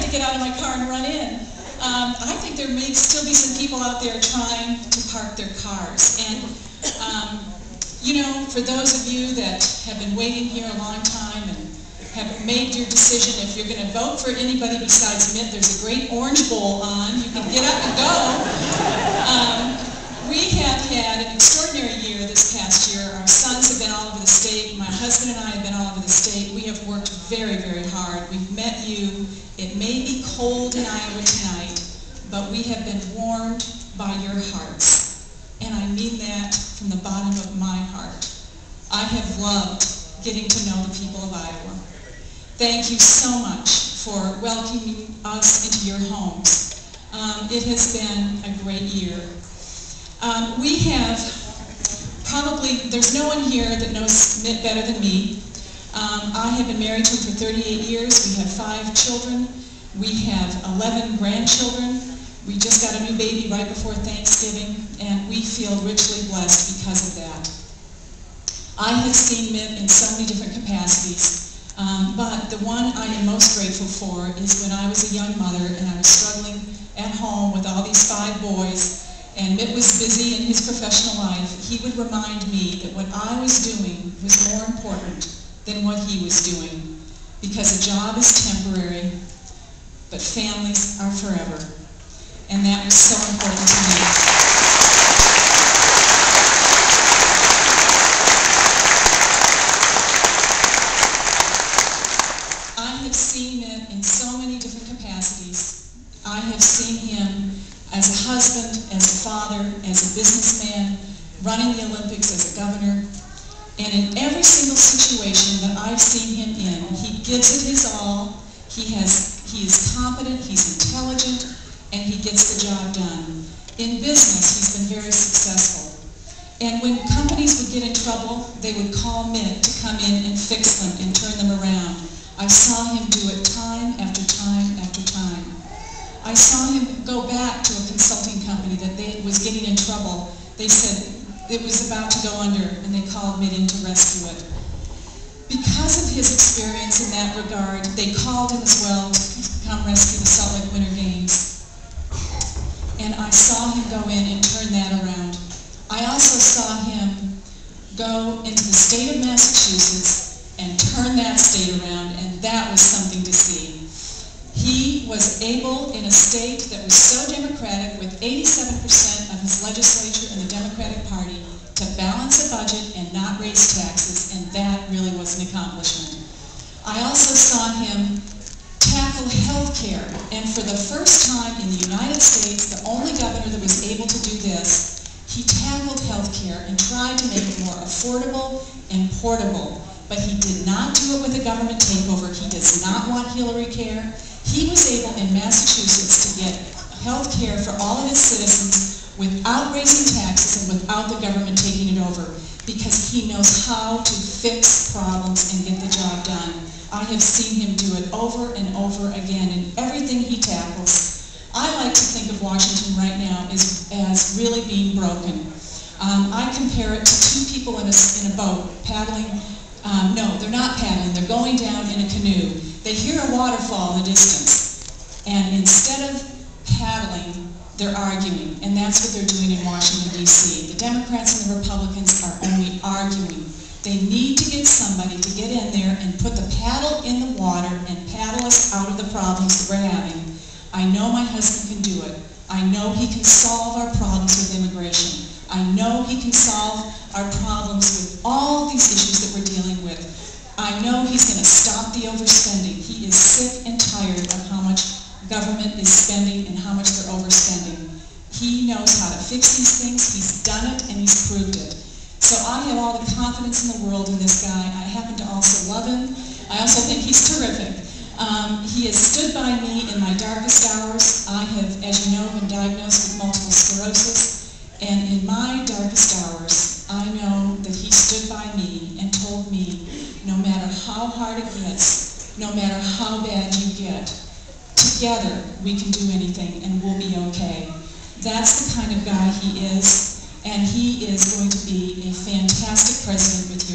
to get out of my car and run in. I think there may still be some people out there trying to park their cars. And, you know, for those of you that have been waiting here a long time and have made your decision, if you're going to vote for anybody besides Mitt, there's a great orange bowl on. You can get up and go. We have had an extraordinary year this past year. Our sons have been all over the state. My husband and I have been all over the state. We have worked very, very hard. We've met you. It may be cold in Iowa tonight, but we have been warmed by your hearts. And I mean that from the bottom of my heart. I have loved getting to know the people of Iowa. Thank you so much for welcoming us into your homes. It has been a great year. We have probably, there's no one here that knows Mitt better than me. I have been married to him for 38 years. We have 5 children. We have 11 grandchildren. We just got a new baby right before Thanksgiving, and we feel richly blessed because of that. I have seen Mitt in so many different capacities. But the one I am most grateful for is when I was a young mother and I was struggling at home with all these 5 boys, and Mitt was busy in his professional life. He would remind me that what I was doing was more important than what he was doing, because a job is temporary, but families are forever. And that was so important to me. I have seen Mitt in so many different capacities. I have seen him as a husband, as a father, as a businessman, running the Olympics as a governor. And in every single situation that I've seen him in, he gives it his all. He is competent, he's intelligent, and he gets the job done. In business, he's been very successful. And when companies would get in trouble, they would call Mitt to come in and fix them and turn them around. I saw him do it time after time after time. I saw him go back to a consulting company that was getting in trouble. They said it was about to go under, and they called Mitt in to rescue it. Because of his experience in that regard, they called him as well to come rescue the Salt Lake Winter Games. And I saw him go in and turn that around. I also saw him go into the state of Massachusetts and turn that state around, and that was something to see. He was able, in a state that was so Democratic, with 87% of his legislature in the Democratic Party, to balance a budget and not raise taxes, and that really was an accomplishment. I also saw him tackle health care, and for the first time in the United States, the only governor that was able to do this, he tackled health care and tried to make it more affordable and portable. But he did not do it with a government takeover. He does not want Hillary care. He was able in Massachusetts to get health care for all of his citizens without raising taxes and without the government taking it over, because he knows how to fix problems and get the job done. I have seen him do it over and over again in everything he tackles. I like to think of Washington right now as really being broken. I compare it to 2 people in a boat paddling. No, they're not paddling. They're going down in a canoe. They hear a waterfall in the distance, and instead of paddling, they're arguing, and that's what they're doing in Washington, D.C. The Democrats and the Republicans are only arguing. They need to get somebody to get in there and put the paddle in the water and paddle us out of the problems that we're having. I know my husband can do it. I know he can solve our problems with immigration. I know he can solve our problems with all these issues that we're dealing with. I know he's going to stop the overspending. He is sick and tired of how much government is spending and how much they're overspending. He knows how to fix these things. He's done it and he's proved it. So I have all the confidence in the world in this guy. I happen to also love him. I also think he's terrific. He has stood by me in my darkest hours. I have, as you know, been diagnosed with multiple sclerosis. And in my darkest hours, I know that he stood by me and told me, no matter how hard it gets, no matter how bad you get, together we can do anything and we'll be okay. That's the kind of guy he is, and he is going to be a fantastic president with